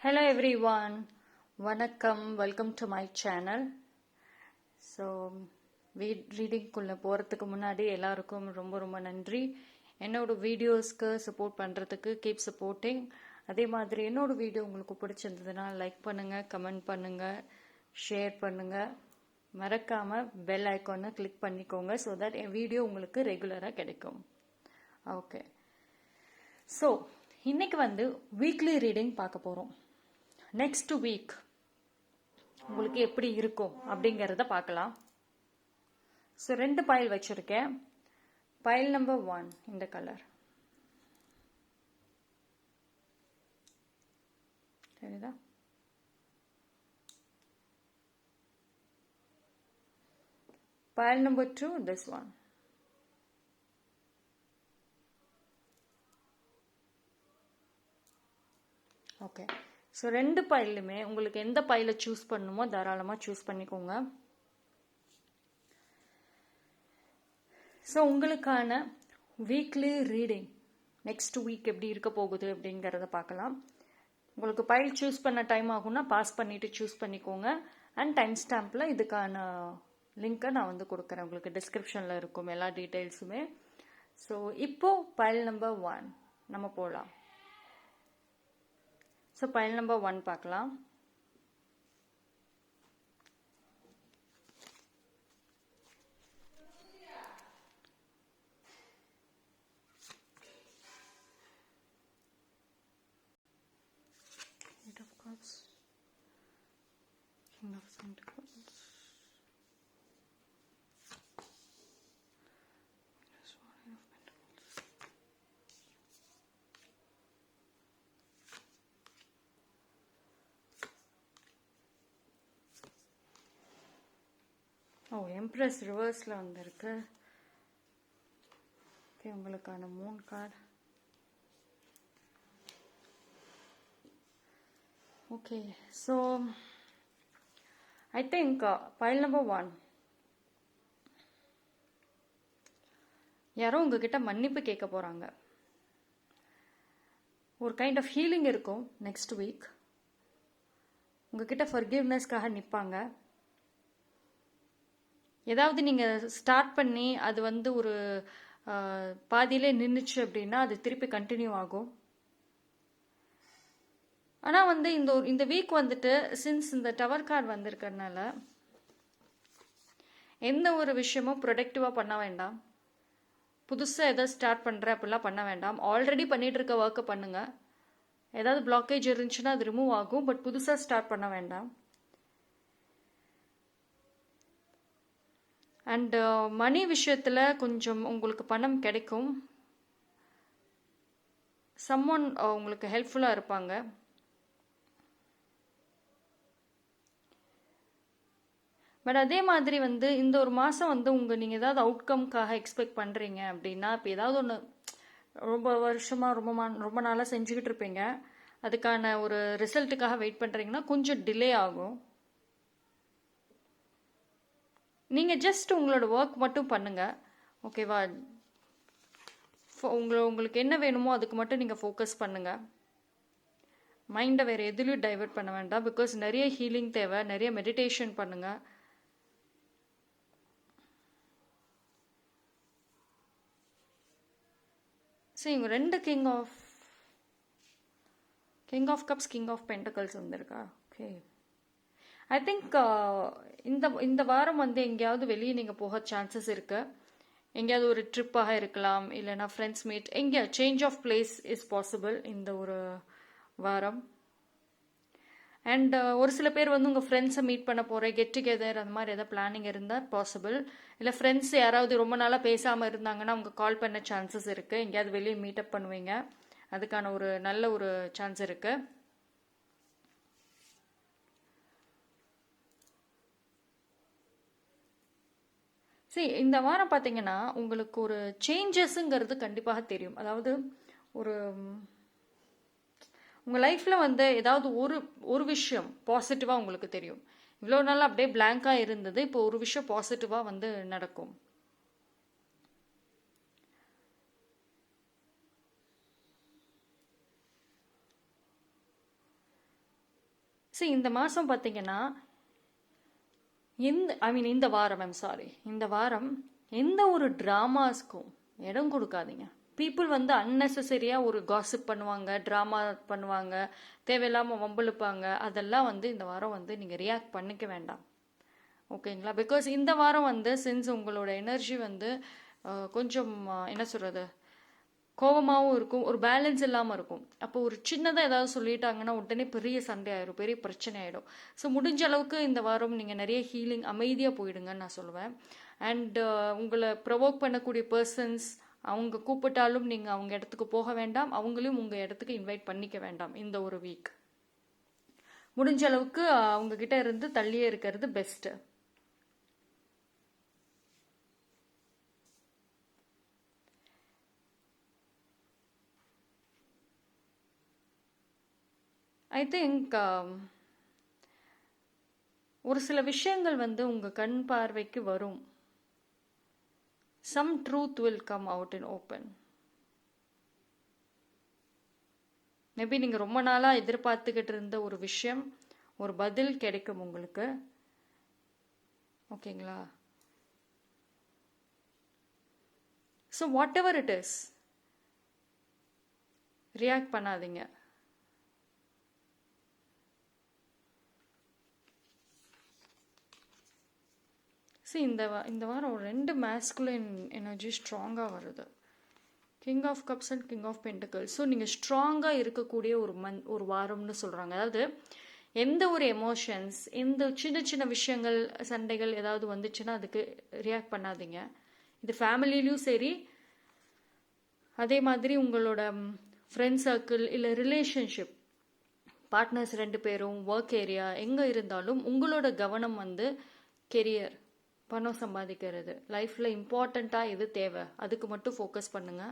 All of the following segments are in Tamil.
Hello everyone, வணக்கம், welcome to my channel. So ரீடிங்குள்ளே போகிறதுக்கு முன்னாடி எல்லாருக்கும் ரொம்ப ரொம்ப நன்றி. என்னோட வீடியோஸ்க்கு சப்போர்ட் பண்ணுறதுக்கு கீப் சப்போர்ட்டிங். அதே மாதிரி என்னோட வீடியோ உங்களுக்கு பிடிச்சிருந்ததுன்னா லைக் பண்ணுங்கள், கமெண்ட் பண்ணுங்கள், ஷேர் பண்ணுங்கள். மறக்காமல் பெல் ஐக்கானை கிளிக் பண்ணிக்கோங்க ஸோ தட் என் வீடியோ உங்களுக்கு ரெகுலராக கிடைக்கும். ஓகே, ஸோ இன்னைக்கு வீக்லி ரீடிங் பார்க்க போகிறோம். நெக்ஸ்ட் வீக் உங்களுக்கு எப்படி இருக்கும் அப்படிங்கிறத பார்க்கலாம். ஸோ 2 பைல் வச்சுருக்கேன். பைல் நம்பர் 1 இந்த கலர் சரிதா. File number 2 this one. Okay, so 2 பைலுமே உங்களுக்கு எந்த பைலை சூஸ் பண்ணணுமோ தாராளமாக சூஸ் பண்ணிக்கோங்க. ஸோ உங்களுக்கான வீக்லி ரீடிங் நெக்ஸ்ட் வீக் எப்படி இருக்க போகுது அப்படிங்கிறத பார்க்கலாம். உங்களுக்கு பைல் சூஸ் பண்ண டைம் ஆகும்னா பாஸ் பண்ணிவிட்டு சூஸ் பண்ணிக்கோங்க. அண்ட் டைம் ஸ்டாம்பில் இதுக்கான லிங்க்கை நான் கொடுக்குறேன், உங்களுக்கு டிஸ்கிரிப்ஷனில் இருக்கும் எல்லா டீட்டெயில்ஸுமே. ஸோ இப்போது பைல் நம்பர் 1 நம்ம போகலாம். ஸோ பைல் நம்பர் 1 பார்க்கலாம். Eight of Cups, King of Pentacles, Warrior of Pentacles. Embrace ரிவர்ஸில் வந்திருக்கு. ஓகே, உங்களுக்கான 3 card. Okay, so I think file number 1 யாரோ உங்ககிட்ட மன்னிப்பு கேட்க போகிறாங்க. ஒரு கைண்ட் ஆஃப் ஹீலிங் இருக்கும் நெக்ஸ்ட் வீக். உங்ககிட்ட ஃபர்கிவ்னஸ்க்காக நிற்பாங்க. ஏதாவது நீங்கள் ஸ்டார்ட் பண்ணி அது ஒரு பாதியிலே நின்றுச்சு அப்படின்னா அது திருப்பி கண்டினியூ ஆகும். ஆனால் இந்த வீக் சின்ஸ் இந்த டவர் கார்டு வந்திருக்கறனால எந்த ஒரு விஷயமும் ப்ரொடக்டிவாக பண்ண வேண்டாம். புதுசாக எதாவது ஸ்டார்ட் பண்ணுற அப்படிலாம் பண்ண வேண்டாம். ஆல்ரெடி பண்ணிகிட்டு இருக்க ஒர்க்கை பண்ணுங்கள். ஏதாவது பிளாக்கேஜ் இருந்துச்சுன்னா அது ரிமூவ் ஆகும். பட் புதுசாக ஸ்டார்ட் பண்ண வேண்டாம். அண்ட் மணி விஷயத்தில் கொஞ்சம் உங்களுக்கு பணம் கிடைக்கும். சம்மொன் உங்களுக்கு ஹெல்ப்ஃபுல்லாக இருப்பாங்க. பட் அதே மாதிரி இந்த ஒரு மாதம் நீங்கள் ஏதாவது அவுட்கம்காக எக்ஸ்பெக்ட் பண்ணுறீங்க அப்படின்னா, இப்போ ஏதாவது ஒன்று ரொம்ப வருஷமாக ரொம்ப நாளாக செஞ்சுக்கிட்டு இருப்பீங்க. அதுக்கான ஒரு ரிசல்ட்டுக்காக வெயிட் பண்ணுறீங்கன்னா கொஞ்சம் டிலே ஆகும். நீங்கள் ஜஸ்ட் உங்களோட ஒர்க் மட்டும் பண்ணுங்கள், ஓகேவா? உங்களுக்கு என்ன வேணுமோ அதுக்கு மட்டும் நீங்கள் ஃபோக்கஸ் பண்ணுங்கள். மைண்டை வேறு எதுலேயும் டைவெர்ட் பண்ண வேண்டாம். பிகாஸ் நிறைய ஹீலிங் தேவை, நிறைய மெடிடேஷன் பண்ணுங்கள். சரி, இவங்க 2 king of cups, king of pentacles வந்திருக்கா. ஓகே, ஐ திங்க் இந்த வாரம் எங்கேயாவது வெளியே நீங்கள் போக சான்சஸ் இருக்கு. எங்கேயாவது ஒரு ட்ரிப்பாக இருக்கலாம், இல்லைனா ஃப்ரெண்ட்ஸ் மீட், எங்கேயா change of place is possible இந்த ஒரு வாரம். அண்ட் ஒரு சில பேர் உங்கள் ஃப்ரெண்ட்ஸை மீட் பண்ண போகிற, கெட் டுகெதர் அந்த மாதிரி எதாவது பிளானிங் இருந்தால் பாசிபிள். இல்லை ஃப்ரெண்ட்ஸ் யாராவது ரொம்ப நாளாக பேசாமல் இருந்தாங்கன்னா அவங்க கால் பண்ண சான்சஸ் இருக்குது. எங்கேயாவது வெளியே மீட்டப் பண்ணுவீங்க, அதுக்கான ஒரு நல்ல ஒரு சான்ஸ் இருக்குது. சரி, இந்த வாரம் பார்த்தீங்கன்னா உங்களுக்கு ஒரு சேஞ்சஸ்ங்கிறது கண்டிப்பாக தெரியும். அதாவது ஒரு உங்கள் லைஃப்பில் ஏதாவது ஒரு விஷயம் பாசிட்டிவாக உங்களுக்கு தெரியும். இவ்வளோ நாள் அப்படியே பிளாங்காக இருந்தது, இப்போ ஒரு விஷயம் பாசிட்டிவாக நடக்கும். சரி, இந்த மாதம் பார்த்தீங்கன்னா இந்த வாரம் இந்த வாரம் எந்த ஒரு ட்ராமாஸ்க்கும் இடம் கொடுக்காதீங்க. பீப்புள் வந்து அன்னெசரியாக ஒரு காசிப் பண்ணுவாங்க, ட்ராமா பண்ணுவாங்க, தேவையில்லாமல் வம்பிழுப்பாங்க. அதெல்லாம் வந்து இந்த வாரம் வந்து நீங்கள் ரியாக்ட் பண்ணிக்க வேண்டாம். ஓகேங்களா? பிகாஸ் இந்த வாரம் வந்து சின்ஸ் உங்களோட எனர்ஜி வந்து கொஞ்சம் என்ன சொல்கிறது, கோபமாகவும் இருக்கும், ஒரு பேலன்ஸ் இல்லாமல் இருக்கும். அப்போ ஒரு சின்னதாக ஏதாவது சொல்லிட்டாங்கன்னா உடனே பெரிய சண்டை ஆயிடும், பெரிய பிரச்சனை ஆகிடும். ஸோ முடிஞ்ச அளவுக்கு இந்த வாரம் நீங்கள் நிறைய ஹீலிங் அமைதியாக போயிடுங்கன்னு நான் சொல்லுவேன். அண்ட் உங்களை ப்ரொவோக் பண்ணக்கூடிய பர்சன்ஸ் அவங்க கூப்பிட்டாலும் நீங்கள் அவங்க இடத்துக்கு போக வேண்டாம், அவங்களையும் உங்கள் இடத்துக்கு இன்வைட் பண்ணிக்க வேண்டாம் இந்த ஒரு வீக். முடிஞ்ச அளவுக்கு அவங்க கிட்ட இருந்து தள்ளியே இருக்கிறது பெஸ்ட்டு. ஐ திங்க் ஒரு சில விஷயங்கள் வந்து உங்கள் கண் பார்வைக்கு வரும். Some truth will come out in open. Maybe நீங்கள் ரொம்ப நாளாக எதிர்பார்த்துக்கிட்டு இருந்த ஒரு விஷயம், ஒரு பதில் கிடைக்கும் உங்களுக்கு. ஓகேங்களா? So whatever it is, react பண்ணாதீங்க. ஸோ இந்த வாரம் 2 மேஸ்குலின் எனர்ஜி ஸ்ட்ராங்காக வருது. King of cups and king of pentacles. So நீங்கள் ஸ்ட்ராங்காக இருக்கக்கூடிய ஒரு வாரம்னு சொல்கிறாங்க. அதாவது எந்த ஒரு எமோஷன்ஸ், எந்த சின்ன சின்ன விஷயங்கள், சண்டைகள் ஏதாவது வந்துச்சுன்னா அதுக்கு ரியாக்ட் பண்ணாதீங்க. இது ஃபேமிலிலையும் சரி, அதே மாதிரி உங்களோட ஃப்ரெண்ட் சர்க்கிள் இல்லை ரிலேஷன்ஷிப் பார்ட்னர்ஸ் 2 பேரும், ஒர்க் ஏரியா எங்கே இருந்தாலும் உங்களோட கவனம் வந்து கெரியர், பணம் சம்பாதிக்கிறது, லைஃப்பில் இம்பார்ட்டண்ட்டாக எது தேவை அதுக்கு மட்டும் ஃபோக்கஸ் பண்ணுங்க.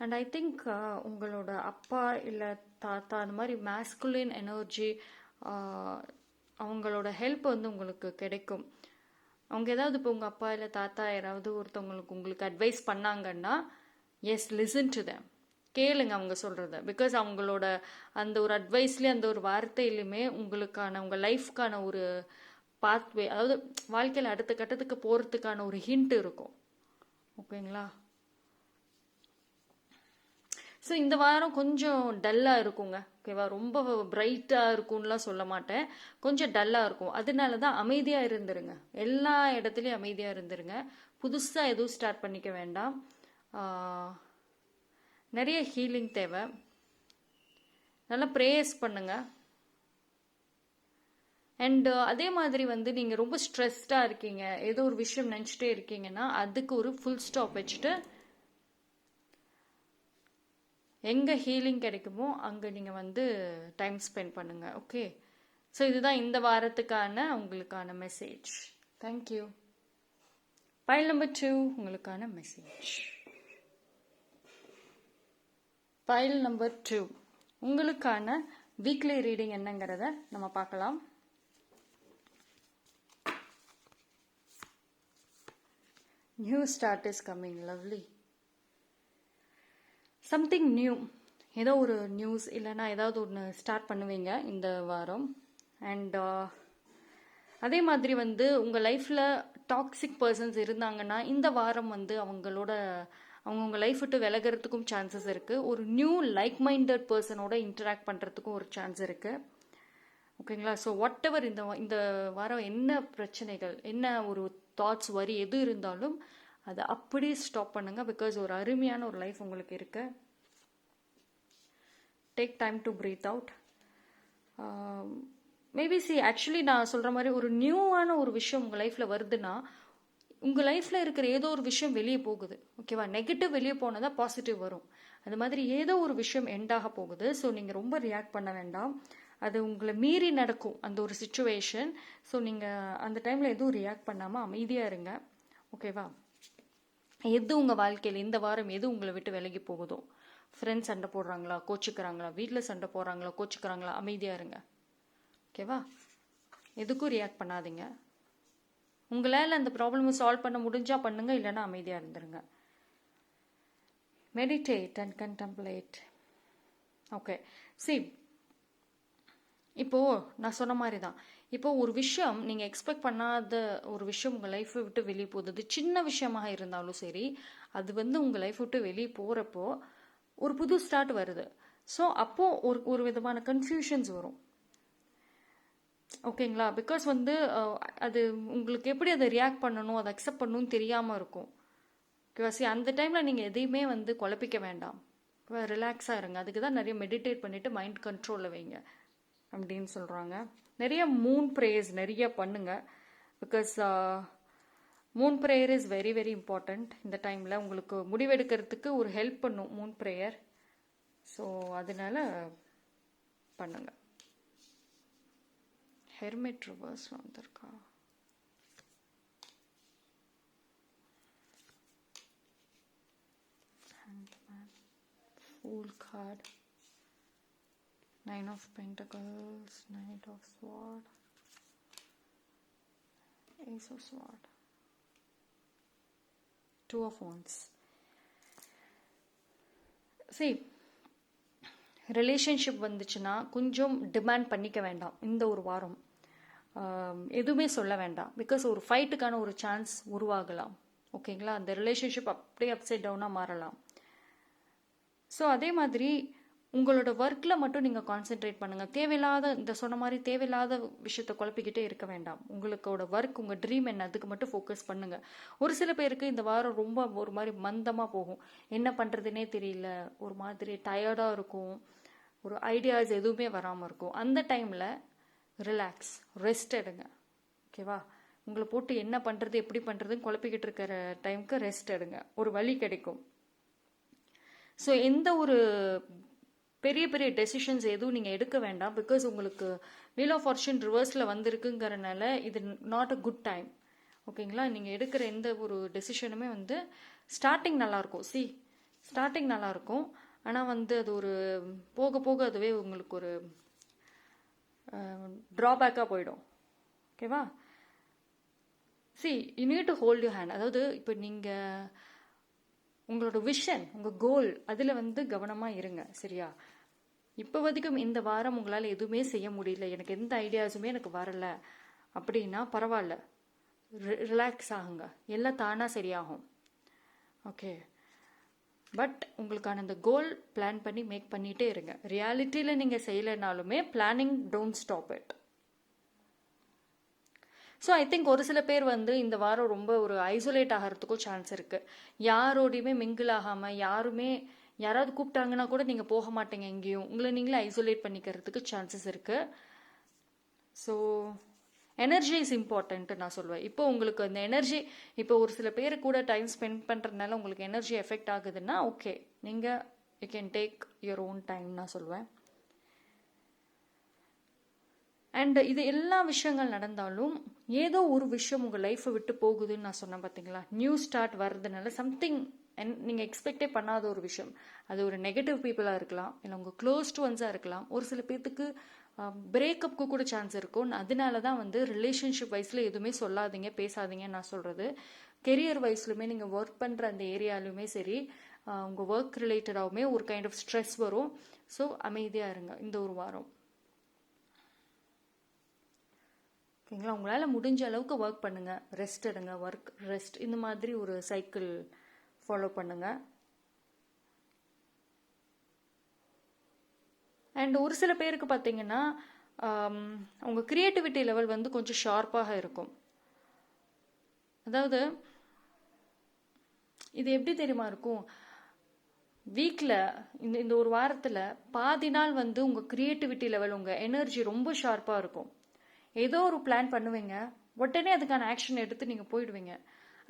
அண்ட் ஐ திங்க் உங்களோட அப்பா இல்லை தாத்தா அந்த மாதிரி மேஸ்குலின் எனர்ஜி, அவங்களோட ஹெல்ப் வந்து உங்களுக்கு கிடைக்கும். அவங்க ஏதாவது இப்போ உங்கள் அப்பா இல்லை தாத்தா யாராவது ஒருத்தவங்களுக்கு உங்களுக்கு அட்வைஸ் பண்ணாங்கன்னா, எஸ், லிசன் டு தேம், கேளுங்க அவங்க சொல்கிறத. பிகாஸ் அவங்களோட அந்த ஒரு அட்வைஸ்லேயே, அந்த ஒரு வார்த்தையிலுமே உங்களுக்கான, உங்கள் லைஃப்க்கான ஒரு பாத்வே, அதாவது வாழ்க்கையில் அடுத்த கட்டத்துக்கு போகிறதுக்கான ஒரு ஹிண்ட் இருக்கும். ஓகேங்களா? ஸோ இந்த வாரம் கொஞ்சம் டல்லாக இருக்குங்க. ஓகேவா? ரொம்ப பிரைட்டாக இருக்கும்லாம் சொல்ல மாட்டேன், கொஞ்சம் டல்லாக இருக்கும். அதனால தான் அமைதியாக இருந்துருங்க, எல்லா இடத்துலையும் அமைதியாக இருந்துருங்க. புதுசாக எதுவும் ஸ்டார்ட் பண்ணிக்க வேண்டாம். நிறைய ஹீலிங் தேவை. நல்லா ப்ரேயர்ஸ் பண்ணுங்க. அண்ட் அதே மாதிரி வந்து நீங்கள் ரொம்ப ஸ்ட்ரெஸ்டாக இருக்கீங்க, ஏதோ ஒரு விஷயம் நினச்சிட்டே இருக்கீங்கன்னா அதுக்கு ஒரு ஃபுல் ஸ்டாப் வச்சுட்டு எங்கே ஹீலிங் கிடைக்குமோ அங்கே நீங்கள் வந்து டைம் ஸ்பெண்ட் பண்ணுங்கள். ஓகே? ஸோ இதுதான் இந்த வாரத்துக்கான உங்களுக்கான மெசேஜ். தேங்க்யூ. பைல் நம்பர் 2 உங்களுக்கான மெசேஜ். பைல் நம்பர் 2 உங்களுக்கான வீக்லி ரீடிங் என்னங்கிறத நம்ம பார்க்கலாம். New start is coming. Lovely. Something new, ஏதோ ஒரு நியூஸ் இல்லைன்னா ஏதாவது ஒன்று ஸ்டார்ட் பண்ணுவீங்க இந்த வாரம். அண்ட் அதே மாதிரி வந்து உங்கள் லைஃப்பில் டாக்ஸிக் பர்சன்ஸ் இருந்தாங்கன்னா இந்த வாரம் வந்து அவங்கவுங்க லைஃப் விட்டு விலகிறதுக்கும் சான்சஸ் இருக்குது. ஒரு நியூ லைக் மைண்டட் பர்சனோட இன்டராக்ட் பண்ணுறதுக்கும் ஒரு சான்ஸ் இருக்குது. ஓகேங்களா? ஸோ வாட் எவர் இந்த வாரம் என்ன பிரச்சனைகள், என்ன ஒரு தாட்ஸ், வரி எது இருந்தாலும் அதை அப்படியே ஸ்டாப் பண்ணுங்க. பிகாஸ் ஒரு அருமையான ஒரு லைஃப் உங்களுக்கு இருக்கு. Take time to breath out. Maybe actually நான் சொல்கிற மாதிரி ஒரு நியூவான ஒரு விஷயம் உங்கள் லைஃப்பில் வருதுன்னா உங்கள் லைஃப்பில் இருக்கிற ஏதோ ஒரு விஷயம் வெளியே போகுது. ஓகேவா? நெகட்டிவ் வெளியே போனதா பாசிட்டிவ் வரும். அது மாதிரி ஏதோ ஒரு விஷயம் எண்டாக போகுது. ஸோ நீங்கள் ரொம்ப ரியாக்ட் பண்ண வேண்டாம். அது உங்களை மீறி நடக்கும் அந்த ஒரு சிச்சுவேஷன். ஸோ நீங்கள் அந்த டைமில் எதுவும் ரியாக்ட் பண்ணாமல் அமைதியாக இருங்க. ஓகேவா? எது உங்கள் வாழ்க்கையில் இந்த வாரம் எது உங்களை விட்டு விலகி போகுதோ, ஃப்ரெண்ட்ஸ் சண்டை போடுறாங்களா, கோச்சிக்கிறாங்களா, வீட்டில் சண்டை போடுறாங்களா, கோச்சிக்கிறாங்களா, அமைதியாக இருங்க. ஓகேவா? எதுக்கும் ரியாக்ட் பண்ணாதீங்க. உங்களால் அந்த ப்ராப்ளமை சால்வ் பண்ண முடிஞ்சால் பண்ணுங்க, இல்லைன்னா அமைதியாக இருந்துருங்க. meditate and contemplate. Okay, see, இப்போது நான் சொன்ன மாதிரி தான், இப்போ ஒரு விஷயம் நீங்கள் எக்ஸ்பெக்ட் பண்ணாத ஒரு விஷயம் உங்கள் லைஃப்பை விட்டு வெளியே போகுது, அது சின்ன விஷயமாக இருந்தாலும் சரி, அது வந்து உங்கள் லைஃப் விட்டு வெளியே போகிறப்போ ஒரு புது ஸ்டார்ட் வருது. ஸோ அப்போது ஒரு விதமான கன்ஃபியூஷன்ஸ் வரும். ஓகேங்களா? பிகாஸ் வந்து அது உங்களுக்கு எப்படி அதை ரியாக்ட் பண்ணணும், அதை அக்செப்ட் பண்ணணும்னு தெரியாமல் இருக்கும். ஓகேவா? சரி, அந்த டைமில் நீங்கள் எதையுமே வந்து குழப்பிக்க வேண்டாம், ரிலாக்ஸாக இருங்க. அதுக்கு தான் நிறைய மெடிடேட் பண்ணிவிட்டு மைண்ட் கண்ட்ரோலில் வைங்க அப்படின்னு சொல்கிறாங்க. நிறைய மூன் ப்ரேயர்ஸ் நிறைய பண்ணுங்க. Because Moon prayer is very very important. இந்த டைமில் உங்களுக்கு முடிவெடுக்கிறதுக்கு ஒரு ஹெல்ப் பண்ணும் மூன் ப்ரேயர். ஸோ அதனால பண்ணுங்க. ஹெர்மிட் ரிவர்ஸ்ல வந்திருக்கா? Fool card, Nine of Pentacles, Knight of Sword, Ace of Sword, Two of Wands. See, relationship வந்துச்சுன்னா கொஞ்சம் டிமாண்ட் பண்ணிக்க வேண்டாம் இந்த ஒரு வாரம். எதுவுமே சொல்ல வேண்டாம். பிகாஸ் ஒரு ஃபைட்டுக்கான ஒரு சான்ஸ் உருவாகலாம். ஓகேங்களா? அந்த ரிலேஷன்ஷிப் அப்படியே அப்சைட் டவுனாக மாறலாம். ஸோ அதே மாதிரி உங்களோட ஒர்க்கில் மட்டும் நீங்கள் கான்சென்ட்ரேட் பண்ணுங்கள். தேவையில்லாத இந்த சொன்ன மாதிரி தேவையில்லாத விஷயத்தை குழப்பிக்கிட்டே இருக்க வேண்டாம். உங்களோட ஒர்க், உங்கள் ட்ரீம் என்ன, அதுக்கு மட்டும் ஃபோக்கஸ் பண்ணுங்கள். ஒரு சில பேருக்கு இந்த வாரம் ரொம்ப ஒரு மாதிரி மந்தமாக போகும். என்ன பண்ணுறதுனே தெரியல, ஒரு மாதிரி டயர்டாக இருக்கும், ஒரு ஐடியாஸ் எதுவுமே வராமல் இருக்கும். அந்த டைமில் ரிலாக்ஸ், ரெஸ்ட் எடுங்க. ஓகேவா? உங்களை போட்டு என்ன பண்ணுறது எப்படி பண்ணுறதுன்னு குழப்பிக்கிட்டு இருக்கிற டைமுக்கு ரெஸ்ட் எடுங்க, ஒரு வழி கிடைக்கும். ஸோ எந்த ஒரு பெரிய பெரிய டெசிஷன்ஸ் எதுவும் நீங்கள் எடுக்க வேண்டாம். பிகாஸ் உங்களுக்கு வீல் ஆஃப் ஃபார்ச்சூன் ரிவர்ஸில் வந்திருக்குங்கிறனால இது நாட் அ குட் டைம். ஓகேங்களா? நீங்கள் எடுக்கிற எந்த ஒரு டெசிஷனுமே வந்து ஸ்டார்டிங் நல்லாயிருக்கும். ஸ்டார்டிங் நல்லாயிருக்கும், ஆனால் வந்து அது ஒரு போக போக அதுவே உங்களுக்கு ஒரு ட்ராபேக்காக போயிடும். ஓகேவா? You need to hold your hand. அதாவது இப்போ நீங்கள் உங்களோட விஷன், உங்கள் கோல், அதில் வந்து கவனமாக இருங்க. சரியா? இப்போ வரைக்கும் இந்த வாரம் உங்களால் எதுவுமே செய்ய முடியல, எனக்கு எந்த ஐடியாஸுமே எனக்கு வரலை அப்படின்னா பரவாயில்ல, ரிலாக்ஸ் ஆகுங்க, எல்லாம் தானாக சரியாகும். ஓகே? பட் உங்களுக்கான இந்த கோல் பிளான் பண்ணி மேக் பண்ணிகிட்டே இருங்க. ரியாலிட்டியில் நீங்கள் செய்யலைனாலுமே planning don't stop it. So I think ஒரு சில பேர் வந்து இந்த வாரம் ரொம்ப ஒரு ஐசோலேட் ஆகிறதுக்கும் சான்ஸ் இருக்குது. யாரோடையுமே மிங்கிள் ஆகாமல், யாராவது கூப்பிட்டாங்கன்னா கூட நீங்கள் போக மாட்டீங்க எங்கேயும், உங்களை நீங்களே ஐசோலேட் பண்ணிக்கிறதுக்கு சான்சஸ் இருக்குது. ஸோ எனர்ஜி இஸ் இம்பார்ட்டன்ட்டு நான் சொல்லுவேன். இப்போ உங்களுக்கு அந்த எனர்ஜி, இப்போ ஒரு சில பேர் கூட டைம் ஸ்பெண்ட் பண்ணுறதுனால உங்களுக்கு எனர்ஜி எஃபெக்ட் ஆகுதுன்னா ஓகே, நீங்கள் you can take your own time நான் சொல்லுவேன். அண்ட் இது எல்லா விஷயங்கள் நடந்தாலும் ஏதோ ஒரு விஷயம் உங்கள் லைஃப்பை விட்டு போகுதுன்னு நான் சொன்னேன் பார்த்தீங்களா? நியூ ஸ்டார்ட் வர்றதுனால சம்திங் நீங்கள் எக்ஸ்பெக்டே பண்ணாத ஒரு விஷயம், அது ஒரு நெகட்டிவ் பீப்புளாக இருக்கலாம், இல்லை உங்கள் க்ளோஸ்ட் ஒன்ஸாக இருக்கலாம். ஒரு சில பேர்த்துக்கு பிரேக்கப்புக்கு கூட சான்ஸ் இருக்கும். அதனால தான் வந்து ரிலேஷன்ஷிப் வைஸில் எதுவுமே சொல்லாதீங்க, பேசாதீங்கன்னு நான் சொல்கிறது. கெரியர் வைஸ்லுமே நீங்கள் ஒர்க் பண்ணுற அந்த ஏரியாலுமே சரி, உங்கள் ஒர்க் ரிலேட்டடாகவுமே ஒரு கைண்ட் ஆஃப் ஸ்ட்ரெஸ் வரும். ஸோ அமைதியாக இருங்க இந்த ஒரு வாரம். ஓகேங்களா? உங்களால் முடிஞ்ச அளவுக்கு ஒர்க் பண்ணுங்கள், ரெஸ்ட் எடுங்க, ஒர்க் ரெஸ்ட், இந்த மாதிரி ஒரு சைக்கிள் ஃபாலோ பண்ணுங்கள். அண்ட் ஒரு சில பேருக்கு பார்த்தீங்கன்னா உங்கள் க்ரியேட்டிவிட்டி லெவல் வந்து கொஞ்சம் ஷார்ப்பாக இருக்கும். அதாவது இது எப்படி தெரியுமா இருக்கும், வீக்கில் இந்த ஒரு வாரத்தில் பாதி நாள் வந்து உங்கள் க்ரியேட்டிவிட்டி லெவல், உங்கள் எனர்ஜி ரொம்ப ஷார்ப்பாக இருக்கும். ஏதோ ஒரு பிளான் பண்ணுவீங்க, உடனே அதுக்கான ஆக்ஷன் எடுத்து நீங்கள் போயிடுவீங்க.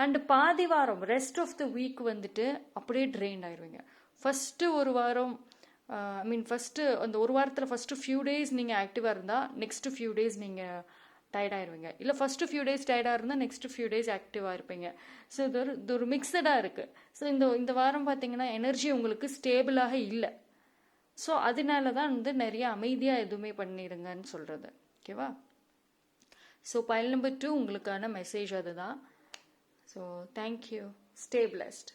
அண்ட் பாதி வாரம், ரெஸ்ட் ஆஃப் த வீக் வந்துட்டு அப்படியே ட்ரெயின் ஆயிடுவீங்க. ஃபஸ்ட்டு ஒரு வாரம், ஃபஸ்ட்டு அந்த ஒரு வாரத்தில் ஃபஸ்ட்டு ஃபியூ டேஸ் நீங்கள் ஆக்டிவாக இருந்தால் நெக்ஸ்ட்டு ஃபியூ டேஸ் நீங்கள் டயர்டாயிருவீங்க. இல்லை ஃபஸ்ட்டு ஃபியூ டேஸ் டயர்டாக இருந்தால் நெக்ஸ்ட்டு ஃபியூ டேஸ் ஆக்டிவாக இருப்பீங்க. ஸோ இது ஒரு மிக்சடாக இருக்குது. ஸோ இந்த வாரம் பார்த்தீங்கன்னா எனர்ஜி உங்களுக்கு ஸ்டேபிளாக இல்லை. ஸோ அதனால தான் வந்து நிறைய அமைதியாக எதுவுமே பண்ணிடுங்கன்னு சொல்கிறது. ஓகேவா? ஸோ பைல் நம்பர் 2 உங்களுக்கான மெசேஜ் அதுதான். So thank you, stay blessed.